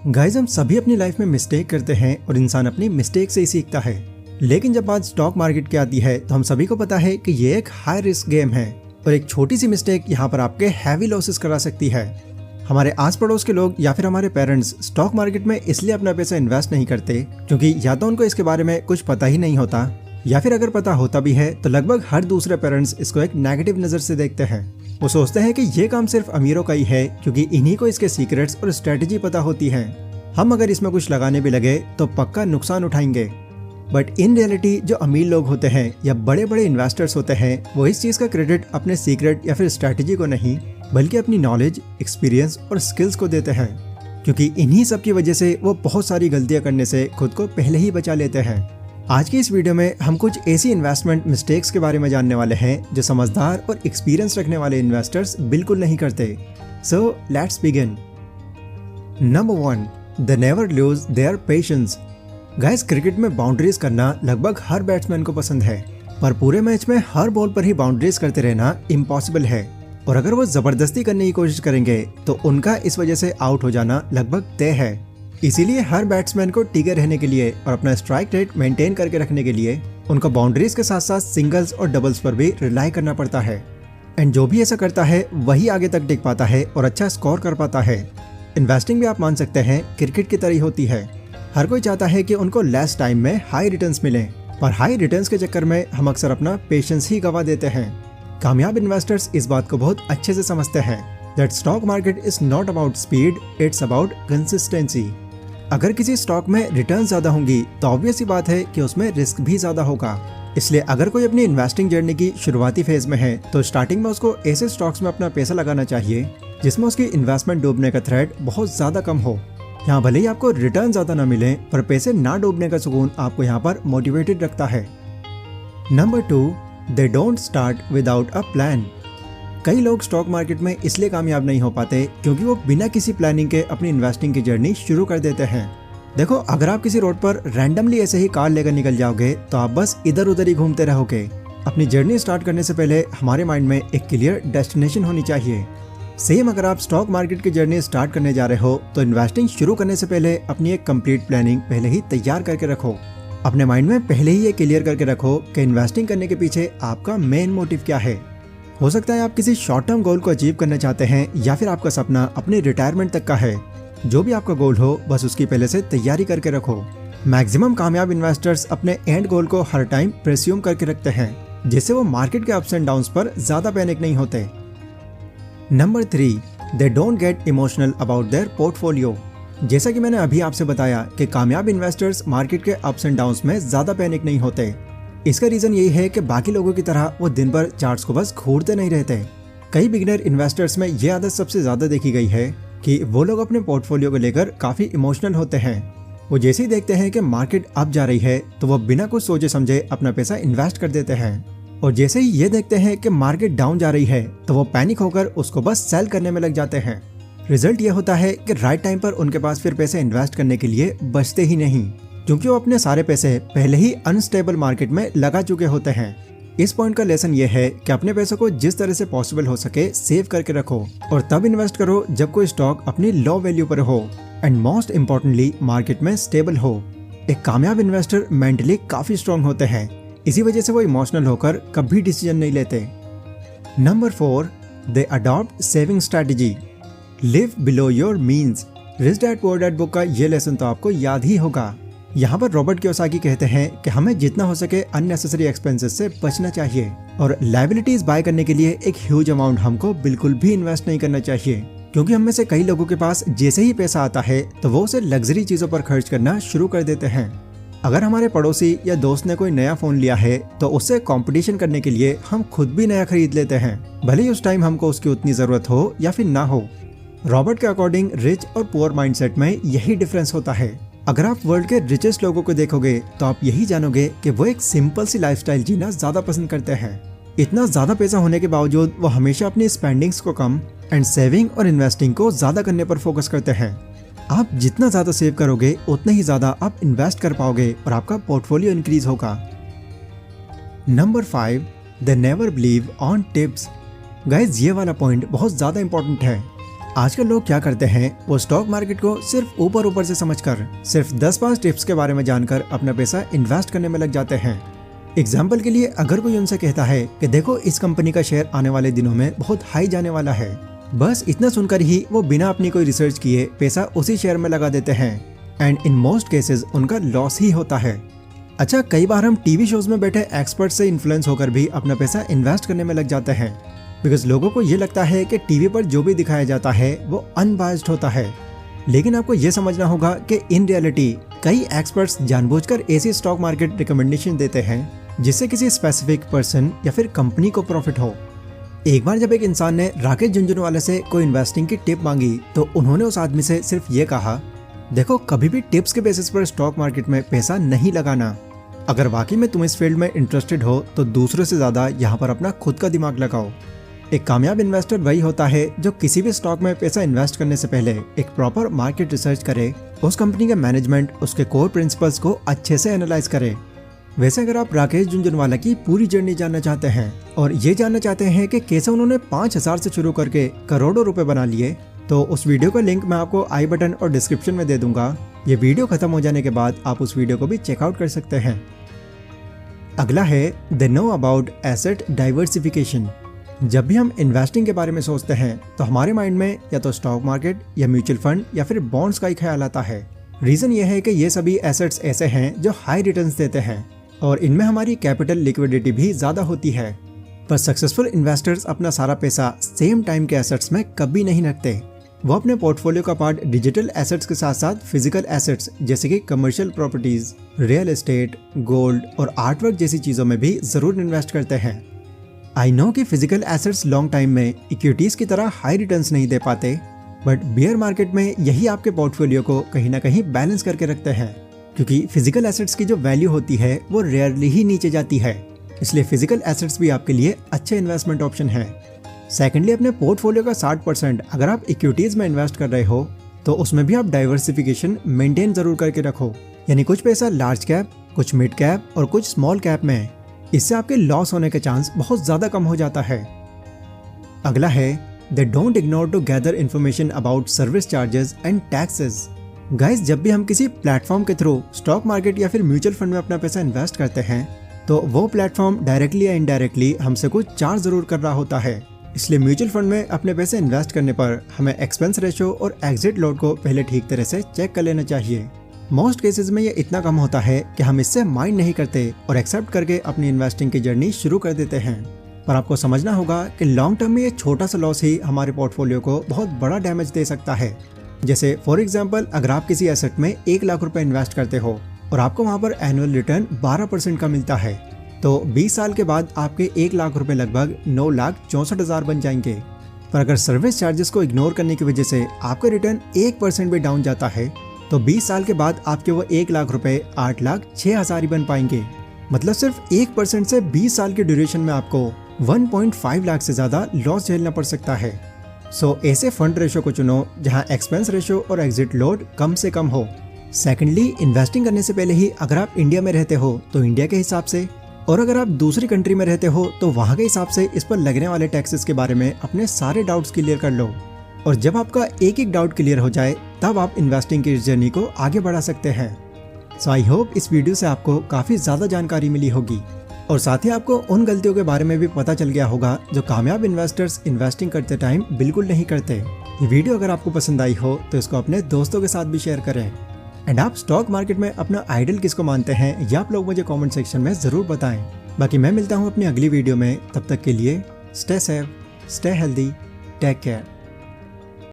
Guys, हम सभी अपनी लाइफ में मिस्टेक करते हैं और इंसान अपनी मिस्टेक से ही सीखता है। लेकिन जब बात स्टॉक मार्केट की आती है तो हम सभी को पता है कि ये एक हाई रिस्क गेम है और एक छोटी सी मिस्टेक यहाँ पर आपके हैवी लॉसेस करा सकती है। हमारे आस पड़ोस के लोग या फिर हमारे पेरेंट्स स्टॉक मार्केट में इसलिए अपना पैसा इन्वेस्ट नहीं करते क्योंकि या तो उनको इसके बारे में कुछ पता ही नहीं होता, या फिर अगर पता होता भी है तो लगभग हर दूसरे पेरेंट्स इसको एक नेगेटिव नजर से देखते हैं। वो सोचते हैं कि ये काम सिर्फ अमीरों का ही है क्योंकि इन्हीं को इसके सीक्रेट्स और स्ट्रेटेजी पता होती है। हम अगर इसमें कुछ लगाने भी लगे तो पक्का नुकसान उठाएंगे। बट इन रियलिटी जो अमीर लोग होते हैं या बड़े बड़े इन्वेस्टर्स होते हैं वो इस चीज़ का क्रेडिट अपने सीक्रेट या फिर स्ट्रेटेजी को नहीं बल्कि अपनी नॉलेज, एक्सपीरियंस और स्किल्स को देते हैं, क्योंकि इन्हीं सब की वजह से वो बहुत सारी गलतियां करने से खुद को पहले ही बचा लेते हैं। आज की इस वीडियो में हम कुछ ऐसी इन्वेस्टमेंट मिस्टेक्स के बारे में जानने वाले हैं जो समझदार और एक्सपीरियंस रखने वाले इन्वेस्टर्स बिल्कुल नहीं करते। So let's begin. Number 1, they never lose their patience. Guys, cricket में बाउंड्रीज करना लगभग हर बैट्समैन को पसंद है, पर पूरे मैच में हर बॉल पर ही बाउंड्रीज करते रहना इम्पॉसिबल है। और अगर वो जबरदस्ती करने की कोशिश करेंगे तो उनका इस वजह से आउट हो जाना लगभग तय है। इसीलिए हर बैट्समैन को टिके रहने के लिए और अपना स्ट्राइक रेट मेंटेन करके रखने के लिए उनको बाउंड्रीज के साथ साथ सिंगल्स और डबल्स पर भी रिलाई करना पड़ता है। एंड जो भी ऐसा करता है वही आगे तक टिक पाता है और अच्छा स्कोर कर पाता है। इन्वेस्टिंग भी आप मान सकते हैं क्रिकेट की तरह होती है। हर कोई चाहता है कि उनको लेस टाइम में हाई रिटर्न्स मिलें, पर हाई रिटर्न्स के चक्कर में हम अक्सर अपना पेशेंस ही गवा देते हैं। कामयाब इन्वेस्टर्स इस बात को बहुत अच्छे से समझते हैं that stock market is not about speed, it's about consistency. अगर किसी स्टॉक में रिटर्न ज्यादा होंगी तो ऑब्वियस सी बात है कि उसमें रिस्क भी ज्यादा होगा। इसलिए अगर कोई अपनी इन्वेस्टिंग जर्नी की शुरुआती फेज में है तो स्टार्टिंग में उसको ऐसे स्टॉक्स में अपना पैसा लगाना चाहिए जिसमें उसकी इन्वेस्टमेंट डूबने का थ्रेट बहुत ज्यादा कम हो। यहाँ भले ही आपको रिटर्न ज्यादा न मिले पर पैसे ना डूबने का सुकून आपको यहाँ पर मोटिवेटेड रखता है। Number 2, they don't start without a plan. कई लोग स्टॉक मार्केट में इसलिए कामयाब नहीं हो पाते क्योंकि वो बिना किसी प्लानिंग के अपनी इन्वेस्टिंग की जर्नी शुरू कर देते हैं। देखो, अगर आप किसी रोड पर रैंडमली ऐसे ही कार लेकर निकल जाओगे तो आप बस इधर उधर ही घूमते रहोगे। अपनी जर्नी स्टार्ट करने से पहले हमारे माइंड में एक क्लियर डेस्टिनेशन होनी चाहिए। सेम अगर आप स्टॉक मार्केट की जर्नी स्टार्ट करने जा रहे हो तो इन्वेस्टिंग शुरू करने से पहले अपनी एक कंप्लीट प्लानिंग पहले ही तैयार करके रखो। अपने माइंड में पहले ही ये क्लियर करके रखो कि इन्वेस्टिंग करने के पीछे आपका मेन मोटिव क्या है। हो सकता है आप किसी शॉर्ट टर्म गोल को अचीव करना चाहते हैं या फिर आपका सपना अपने रिटायरमेंट तक का है। जो भी आपका गोल हो बस उसकी पहले से तैयारी करके रखो। मैक्सिमम कामयाब इन्वेस्टर्स अपने एंड गोल को हर टाइम प्रेस्यूम करके रखते हैं जिससे वो मार्केट के अप्स एंड डाउन्स पर ज्यादा पैनिक नहीं होते। Number 3, they don't get emotional about their portfolio. जैसा कि मैंने अभी आपसे बताया कि कामयाब इन्वेस्टर्स मार्केट के अप्स एंड डाउन्स में ज्यादा पैनिक नहीं होते। इसका रीजन यही है कि बाकी लोगों की तरह वो दिन भर चार्ट्स को बस घूरते नहीं रहते। कई बिगिनर इन्वेस्टर्स में ये आदत सबसे ज्यादा देखी गई है कि वो लोग अपने पोर्टफोलियो को लेकर काफी इमोशनल होते हैं। वो जैसे ही देखते हैं कि मार्केट अप जा रही है तो वो बिना कुछ सोचे समझे अपना पैसा इन्वेस्ट कर देते हैं, और जैसे ही ये देखते हैं कि मार्केट डाउन जा रही है तो वो पैनिक होकर उसको बस सेल करने में लग जाते हैं। रिजल्ट ये होता है कि राइट टाइम पर उनके पास फिर पैसे इन्वेस्ट करने के लिए बचते ही नहीं, क्योंकि वो अपने सारे पैसे पहले ही अनस्टेबल मार्केट में लगा चुके होते हैं। इस पॉइंट का लेसन ये है कि अपने पैसों को जिस तरह से पॉसिबल हो सके सेव करके रखो और तब इन्वेस्ट करो जब कोई स्टॉक अपनी लो वैल्यू पर हो एंड मोस्ट इम्पोर्टेंटली मार्केट में स्टेबल हो। एक कामयाब इन्वेस्टर मेंटली काफी स्ट्रॉन्ग होते हैं, इसी वजह से वो इमोशनल होकर कभी डिसीजन नहीं लेते। Number 4, they adopt saving strategy. Live below your means. Rich dad poor dad book का ये लेसन तो आपको याद ही होगा। यहाँ पर रॉबर्ट कियोसाकी कहते हैं कि हमें जितना हो सके अननेसेसरी एक्सपेंसेस से बचना चाहिए और लायबिलिटीज बाय करने के लिए एक ह्यूज अमाउंट हमको बिल्कुल भी इन्वेस्ट नहीं करना चाहिए, क्योंकि हम में से कई लोगों के पास जैसे ही पैसा आता है तो वो उसे लग्जरी चीजों पर खर्च करना शुरू कर देते हैं। अगर हमारे पड़ोसी या दोस्त ने कोई नया फोन लिया है तो उससे कंपटीशन करने के लिए हम खुद भी नया खरीद लेते हैं, भले ही उस टाइम हमको उसकी उतनी जरूरत हो या फिर ना हो। रॉबर्ट के अकॉर्डिंग रिच और पुअर माइंडसेट में यही डिफरेंस होता है। अगर आप वर्ल्ड के रिचेस्ट लोगों को देखोगे तो आप यही जानोगे कि वो एक सिंपल सी लाइफस्टाइल जीना ज्यादा पसंद करते हैं। इतना ज्यादा पैसा होने के बावजूद वो हमेशा अपनी स्पेंडिंग्स को कम एंड सेविंग और इन्वेस्टिंग को ज्यादा करने पर फोकस करते हैं। आप जितना ज्यादा सेव करोगे उतना ही ज्यादा आप इन्वेस्ट कर पाओगे और आपका पोर्टफोलियो इंक्रीज होगा। Number 5, they never believe on tips. Guys, ये वाला पॉइंट बहुत ज्यादा इंपॉर्टेंट है। आजकल लोग क्या करते हैं, वो स्टॉक मार्केट को सिर्फ ऊपर ऊपर से समझकर सिर्फ 10-5 टिप्स के बारे में जानकर अपना पैसा इन्वेस्ट करने में लग जाते हैं। एग्जाम्पल के लिए अगर कोई उनसे कहता है कि देखो इस कंपनी का शेयर आने वाले दिनों में बहुत हाई जाने वाला है, बस इतना सुनकर ही वो बिना अपनी कोई रिसर्च किए पैसा उसी शेयर में लगा देते हैं एंड इन मोस्ट केसेस उनका लॉस ही होता है। अच्छा, कई बार हम टीवी शोज में बैठे एक्सपर्ट से इन्फ्लुएंस होकर भी अपना पैसा इन्वेस्ट करने में लग जाते हैं, बिकॉज लोगों को ये लगता है कि टीवी पर जो भी दिखाया जाता है वो अनबायस्ड होता है। लेकिन आपको ये समझना होगा कि इन रियलिटी कई एक्सपर्ट्स जानबूझकर ऐसी स्टॉक मार्केट रिकमेंडेशन देते हैं जिससे किसी स्पेसिफिक पर्सन या फिर कंपनी को प्रॉफिट हो। एक बार जब एक इंसान ने राकेश झुनझुनवाला से कोई इन्वेस्टिंग की टिप मांगी तो उन्होंने उस आदमी से सिर्फ ये कहा, देखो कभी भी टिप्स के बेसिस पर स्टॉक मार्केट में पैसा नहीं लगाना। अगर वाकई में तुम इस फील्ड में इंटरेस्टेड हो तो दूसरों से ज्यादा यहाँ पर अपना खुद का दिमाग लगाओ। एक कामयाब इन्वेस्टर वही होता है जो किसी भी स्टॉक में पैसा इन्वेस्ट करने से पहले एक प्रॉपर मार्केट रिसर्च करे, उस कंपनी के मैनेजमेंट, उसके कोर प्रिंसिपल्स को अच्छे से एनालाइज करे। वैसे अगर आप राकेश झुनझुनवाला की पूरी जर्नी जानना चाहते हैं और ये जानना चाहते हैं कि कैसे उन्होंने 5000 से शुरू करके करोड़ों रुपए बना लिए, तो उस वीडियो का लिंक मैं आपको आई बटन और डिस्क्रिप्शन में दे दूंगा। ये वीडियो खत्म हो जाने के बाद आप उस वीडियो को भी चेकआउट कर सकते हैं। अगला है they know about asset diversification. जब भी हम इन्वेस्टिंग के बारे में सोचते हैं तो हमारे माइंड में या तो स्टॉक मार्केट या म्यूचुअल फंड या फिर बॉन्ड्स का ही ख्याल आता है। रीजन ये है कि ये सभी एसेट्स ऐसे हैं जो हाई रिटर्न्स देते हैं और इनमें हमारी कैपिटल लिक्विडिटी भी ज्यादा होती है। पर सक्सेसफुल इन्वेस्टर्स अपना सारा पैसा सेम टाइम के एसेट्स में कभी नहीं रखते। वो अपने पोर्टफोलियो का पार्ट डिजिटल एसेट्स के साथ साथ फिजिकल एसेट्स जैसे कि commercial properties, real estate, gold और आर्टवर्क जैसी चीजों में भी जरूर इन्वेस्ट करते हैं। आई नो कि फिजिकल एसेट्स लॉन्ग टाइम में इक्विटीज की तरह हाई रिटर्न्स नहीं दे पाते, बट बियर मार्केट में यही आपके पोर्टफोलियो को कहीं ना कहीं बैलेंस करके रखते हैं, क्योंकि फिजिकल एसेट्स की जो वैल्यू होती है वो रेयरली ही नीचे जाती है। इसलिए फिजिकल एसेट्स भी आपके लिए अच्छे इन्वेस्टमेंट ऑप्शन है। सेकेंडली, अपने पोर्टफोलियो का 60% अगर आप इक्विटीज में इन्वेस्ट कर रहे हो तो उसमें भी आप डाइवर्सिफिकेशन मेंटेन जरूर करके रखो, यानी कुछ पैसा लार्ज कैप, कुछ मिड कैप और कुछ स्मॉल कैप में। इससे आपके लॉस होने के चांस बहुत ज्यादा कम हो जाता है। अगला है they don't ignore to gather information about service charges and taxes. Guys, जब भी हम किसी प्लेटफॉर्म के थ्रू स्टॉक मार्केट या फिर म्यूचुअल फंड में अपना पैसा इन्वेस्ट करते हैं तो वो प्लेटफॉर्म डायरेक्टली या इनडायरेक्टली हमसे कुछ चार्ज जरूर कर रहा होता है। इसलिए म्यूचुअल फंड में अपने पैसे इन्वेस्ट करने पर हमें एक्सपेंस रेशो और एग्जिट लोड को पहले ठीक तरह से चेक कर लेना चाहिए। मोस्ट केसेस में ये इतना कम होता है कि हम इससे माइंड नहीं करते और एक्सेप्ट करके अपनी इन्वेस्टिंग की जर्नी शुरू कर देते हैं। पर आपको समझना होगा कि लॉन्ग टर्म में ये छोटा सा लॉस ही हमारे पोर्टफोलियो को बहुत बड़ा डैमेज दे सकता है। जैसे फॉर एग्जाम्पल, अगर आप किसी एसेट में 1 लाख रुपए इन्वेस्ट करते हो और आपको वहाँ पर एनुअल रिटर्न 12% का मिलता है, तो 20 साल के बाद आपके 1 लाख रुपए लगभग 9,64,000 बन जाएंगे। पर अगर सर्विस चार्जेस को इग्नोर करने की वजह से आपका रिटर्न 1% भी डाउन जाता है तो 20 साल के बाद आपके वो 1 लाख रुपए 8,06,000 ही बन पाएंगे। मतलब सिर्फ 1% से 20 साल के ड्यूरेशन में आपको 1.5 लाख से ज्यादा लॉस झेलना पड़ सकता है। सो ऐसे फंड रेशो को चुनो जहां एक्सपेंस रेशो और एग्जिट लोड कम से कम हो। सेकेंडली, इन्वेस्टिंग करने से पहले ही अगर आप इंडिया में रहते हो तो इंडिया के हिसाब से, और अगर आप दूसरी कंट्री में रहते हो तो वहां के हिसाब से इस पर लगने वाले टैक्सेस के बारे में अपने सारे डाउट्स क्लियर कर लो। और जब आपका एक एक डाउट क्लियर हो जाए तब आप इन्वेस्टिंग की इस जर्नी को आगे बढ़ा सकते हैं। सो आई होप इस वीडियो से आपको काफी ज्यादा जानकारी मिली होगी और साथ ही आपको उन गलतियों के बारे में भी पता चल गया होगा जो कामयाब इन्वेस्टर्स इन्वेस्टिंग करते टाइम बिल्कुल नहीं करते। ये वीडियो अगर आपको पसंद आई हो तो इसको अपने दोस्तों के साथ भी शेयर करें। एंड आप स्टॉक मार्केट में अपना आइडल किसको मानते हैं ये आप लोग मुझे कमेंट सेक्शन में जरूर बताएं। बाकी मैं मिलता हूँ अपनी अगली वीडियो में, तब तक के लिए stay safe, stay healthy, take care.